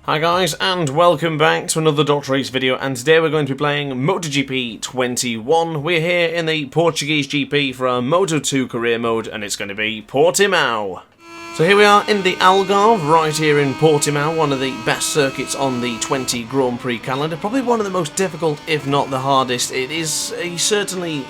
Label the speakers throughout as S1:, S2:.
S1: Hi guys, and welcome back to another Dr. Race video, and today we're going to be playing MotoGP 21. We're here in the Portuguese GP for our Moto 2 career mode, and it's going to be Portimao. So here we are in the Algarve, right here in Portimao, one of the best circuits on the 20 Grand Prix calendar. Probably one of the most difficult, if not the hardest. It is a certainly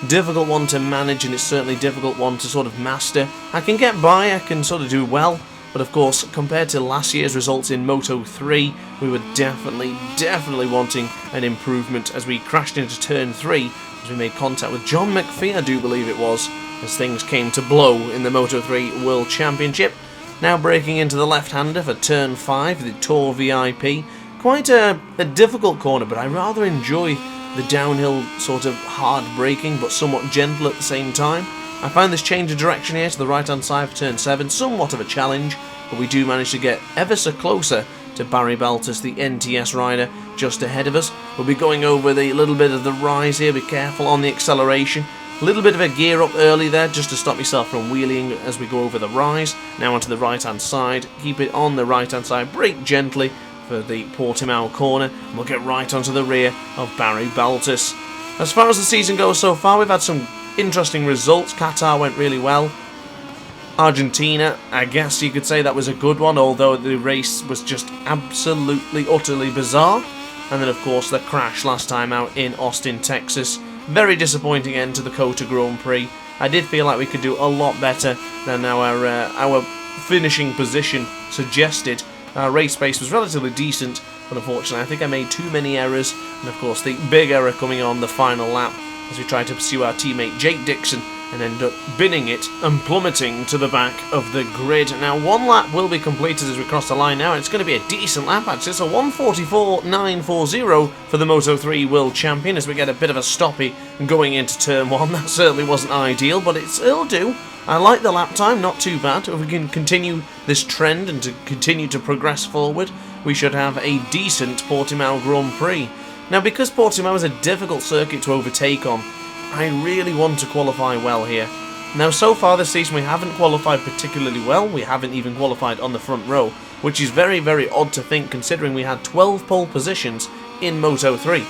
S1: difficult one to manage, and it's certainly a difficult one to sort of master. I can get by, I can sort of do well. But of course, compared to last year's results in Moto 3, we were definitely wanting an improvement as we crashed into turn 3 as we made contact with John McPhee, I do believe it was, as things came to blow in the Moto 3 World Championship. Now braking into the left-hander for turn 5, the Tour VIP. Quite a difficult corner, but I rather enjoy the downhill sort of hard braking, but somewhat gentle at the same time. I find this change of direction here to the right-hand side for turn 7 somewhat of a challenge, but we do manage to get ever so closer to Barry Baltus, the NTS rider, just ahead of us. We'll be going over the little bit of the rise here, be careful on the acceleration. A little bit of a gear up early there, just to stop myself from wheeling as we go over the rise. Now onto the right-hand side, keep it on the right-hand side, brake gently for the Portimao corner, and we'll get right onto the rear of Barry Baltus. As far as the season goes so far, we've had some interesting results. Qatar went really well. Argentina, I guess you could say that was a good one, although the race was just absolutely, utterly bizarre. And then, of course, the crash last time out in Austin, Texas. Very disappointing end to the COTA Grand Prix. I did feel like we could do a lot better than our finishing position suggested. Our race pace was relatively decent, but unfortunately I think I made too many errors. And, of course, the big error coming on the final lap as we tried to pursue our teammate Jake Dixon and end up binning it and plummeting to the back of the grid. Now, one lap will be completed as we cross the line now, and it's going to be a decent lap actually. It's a 1:44.940 for the Moto 3 World Champion as we get a bit of a stoppy going into turn 1. That certainly wasn't ideal, but it'll do. I like the lap time, not too bad. If we can continue this trend and to continue to progress forward, we should have a decent Portimao Grand Prix. Now, because Portimao is a difficult circuit to overtake on, I really want to qualify well here. Now, so far this season we haven't qualified particularly well. We haven't even qualified on the front row, which is very, very odd to think considering we had 12 pole positions in Moto 3.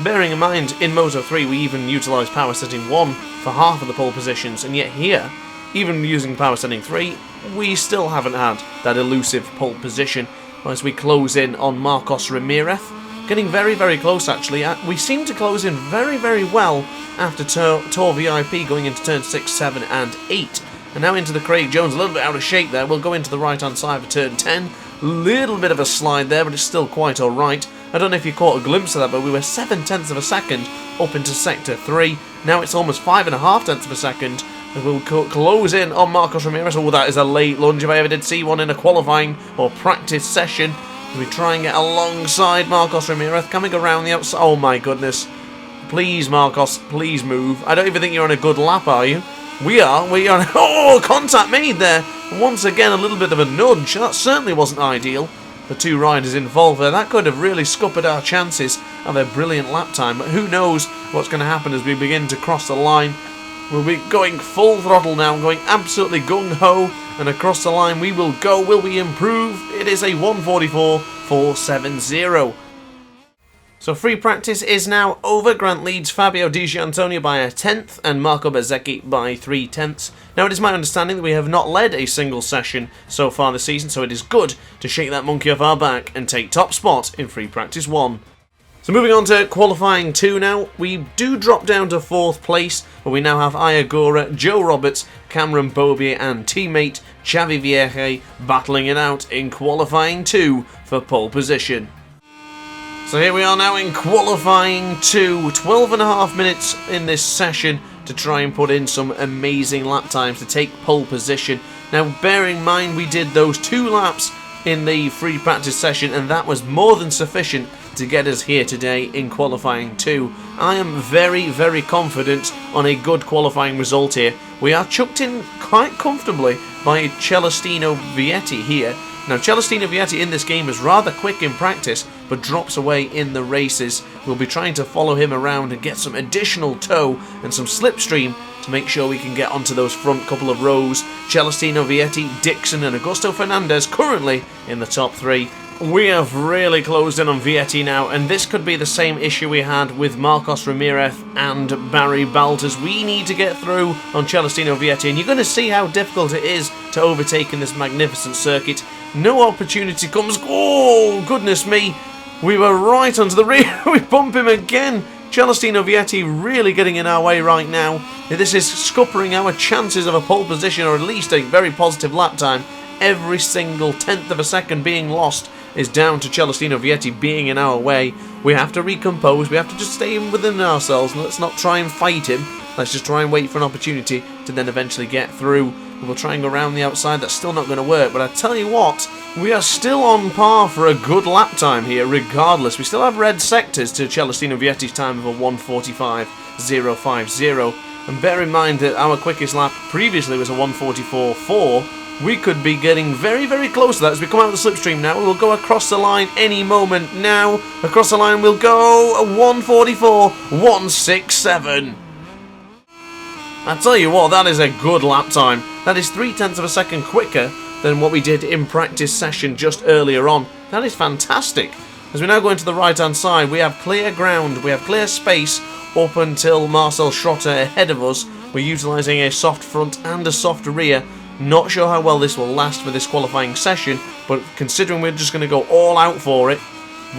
S1: Bearing in mind, in Moto 3 we even utilised power setting 1 for half of the pole positions, and yet here, even using power setting 3, we still haven't had that elusive pole position as we close in on Marcos Ramirez. Getting very, very close actually. We seem to close in very, very well after Tour VIP going into turn 6, 7 and 8. And now into the Craig Jones, a little bit out of shape there. We'll go into the right hand side for turn 10. Little bit of a slide there, but it's still quite alright. I don't know if you caught a glimpse of that, but we were 7/10 of a second up into sector 3. Now it's almost 5.5 of a second. And we'll close in on Marcos Ramirez. Oh, that is a late lunge if I ever did see one in a qualifying or practice session. We try and get alongside Marcos Ramirez, coming around the outside. Oh my goodness. Please, Marcos, please move. I don't even think you're on a good lap, are you? We are. Oh, contact made there. Once again, a little bit of a nudge. That certainly wasn't ideal. The two riders involved there. That could have really scuppered our chances of a brilliant lap time. But who knows what's going to happen as we begin to cross the line. We'll be going full throttle now, going absolutely gung-ho, and across the line we will go. Will we improve? It is a 1:44.470. So free practice is now over. Grant leads Fabio Di Giannantonio by 1/10 and Marco Bezzecchi by 3/10. Now, it is my understanding that we have not led a single session so far this season, so it is good to shake that monkey off our back and take top spot in free practice 1. So moving on to qualifying 2 now, we do drop down to 4th place, but we now have Iagora, Joe Roberts, Cameron Bobier and teammate Xavi Vierge battling it out in qualifying 2 for pole position. So here we are now in qualifying 2, 12.5 minutes in this session to try and put in some amazing lap times to take pole position. Now, bear in mind we did those 2 laps in the free practice session, and that was more than sufficient to get us here today in qualifying 2. I am very, very confident on a good qualifying result here. We are chucked in quite comfortably by Celestino Vietti here. Now, Celestino Vietti in this game is rather quick in practice, but drops away in the races. We'll be trying to follow him around and get some additional tow and some slipstream to make sure we can get onto those front couple of rows. Celestino Vietti, Dixon and Augusto Fernandez currently in the top 3. We have really closed in on Vietti now, and this could be the same issue we had with Marcos Ramirez and Barry Baltas. We need to get through on Celestino Vietti, and you're going to see how difficult it is to overtake in this magnificent circuit. No opportunity comes. Oh, goodness me. We were right onto the rear. We bump him again. Celestino Vietti really getting in our way right now. This is scuppering our chances of a pole position, or at least a very positive lap time. Every single tenth of a second being lost is down to Celestino Vietti being in our way. We have to recompose, we have to just stay within ourselves, and let's not try and fight him. Let's just try and wait for an opportunity to then eventually get through. We'll try and go around the outside, that's still not going to work, but I tell you what, we are still on par for a good lap time here regardless. We still have red sectors to Celestino Vietti's time of a 1:45.050, and bear in mind that our quickest lap previously was a 1:44.4. We could be getting very, very close to that as we come out of the slipstream now. We'll go across the line any moment now. Across the line we'll go 1:44.167. I tell you what, that is a good lap time. That is 0.3 of a second quicker than what we did in practice session just earlier on. That is fantastic. As we now go into the right hand side, we have clear ground, we have clear space up until Marcel Schrotter ahead of us. We're utilising a soft front and a soft rear. Not sure how well this will last for this qualifying session, but considering we're just going to go all out for it,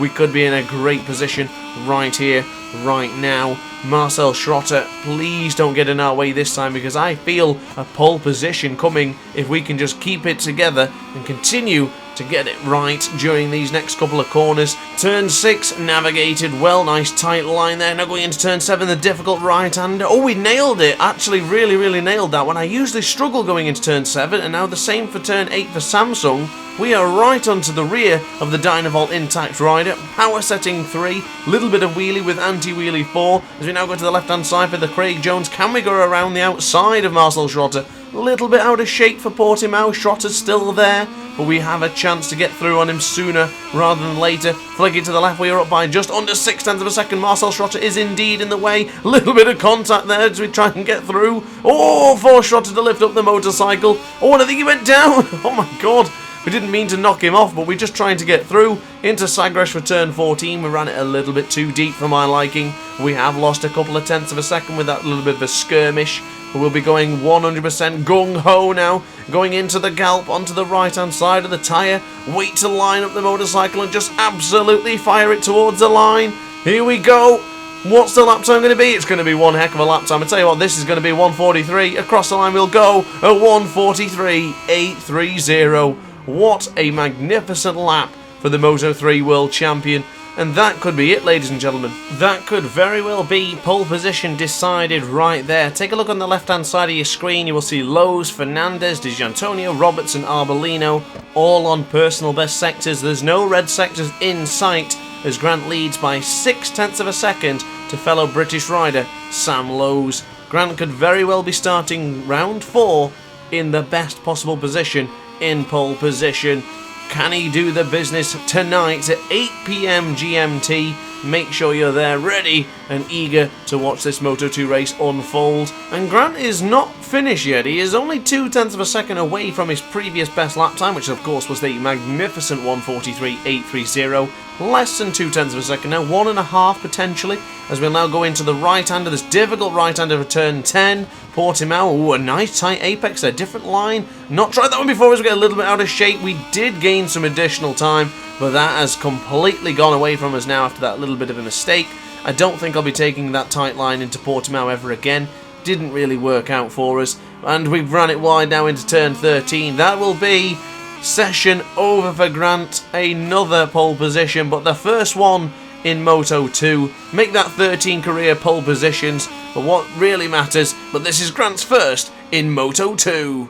S1: we could be in a great position right here, right now. Marcel Schrotter, please don't get in our way this time, because I feel a pole position coming if we can just keep it together and continue to get it right during these next couple of corners. Turn 6 navigated well, nice tight line there. Now going into turn 7, the difficult right-hander. Oh, we nailed it, actually really nailed that one. I usually struggle going into turn 7, and now the same for turn 8 for Samsung. We are right onto the rear of the Dynavolt Intact Rider. Power setting 3, little bit of wheelie with anti-wheelie 4. As we now go to the left-hand side for the Craig Jones, can we go around the outside of Marcel Schrotter? A little bit out of shape for Portimao. Schrotter's still there, but we have a chance to get through on him sooner rather than later. Flick it to the left, we are up by just under 0.6 of a second. Marcel Schrotter is indeed in the way. A little bit of contact there as we try and get through. Oh, for Schrotter to lift up the motorcycle. Oh, and I think he went down. Oh my god. We didn't mean to knock him off, but we're just trying to get through. Into Sagres for turn 14. We ran it a little bit too deep for my liking. We have lost a couple of tenths of a second with that little bit of a skirmish. We'll be going 100% gung-ho now. Going into the gallop onto the right-hand side of the tyre. Wait to line up the motorcycle and just absolutely fire it towards the line. Here we go. What's the lap time going to be? It's going to be one heck of a lap time. I tell you what, this is going to be 1:43. Across the line we'll go at 1:43.830. What a magnificent lap for the Moto3 World Champion. And that could be it, ladies and gentlemen. That could very well be pole position decided right there. Take a look on the left-hand side of your screen. You will see Lowe's, Fernandez, Di Gianantonio, Roberts and Arbolino all on personal best sectors. There's no red sectors in sight as Grant leads by 0.6 of a second to fellow British rider Sam Lowe's. Grant could very well be starting round 4 in the best possible position in pole position. Can he do the business tonight at 8 PM GMT? Make sure you're there ready and eager to watch this Moto2 race unfold. And Grant is not finished yet. He is only 0.2 of a second away from his previous best lap time, which of course was the magnificent 1:43.830. Less than 0.2 of a second now, 1.5 potentially, as we'll now go into the right-hander, this difficult right-hander for turn 10. Portimao, ooh, a nice tight apex there, different line. Not tried that one before as we get a little bit out of shape. We did gain some additional time, but that has completely gone away from us now after that little bit of a mistake. I don't think I'll be taking that tight line into Portimao ever again. Didn't really work out for us, and we've run it wide now into turn 13. That will be session over for Grant. Another pole position, but the first one in Moto 2. Make that 13 career pole positions, but what really matters, but this is Grant's first in Moto 2.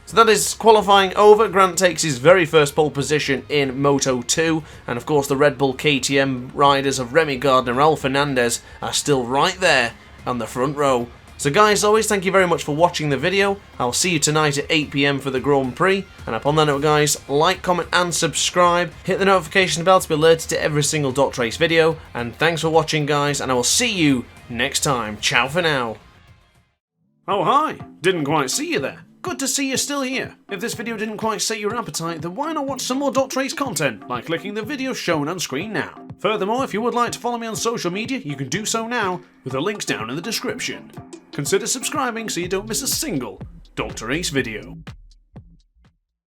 S1: So that is qualifying over. Grant takes his very first pole position in Moto 2, and of course the Red Bull KTM riders of Remy Gardner and Raul Fernandez are still right there on the front row. So guys, always thank you very much for watching the video. I'll see you tonight at 8 PM for the Grand Prix. And upon that note guys, like, comment and subscribe. Hit the notification bell to be alerted to every single Dot Race video. And thanks for watching guys, and I will see you next time. Ciao for now. Oh hi, didn't quite see you there. good to see you're still here. If this video didn't quite sate your appetite, then why not watch some more Dr. Ace content by clicking the video shown on screen now. Furthermore, if you would like to follow me on social media, you can do so now, with the links down in the description. Consider subscribing so you don't miss a single Dr. Ace video.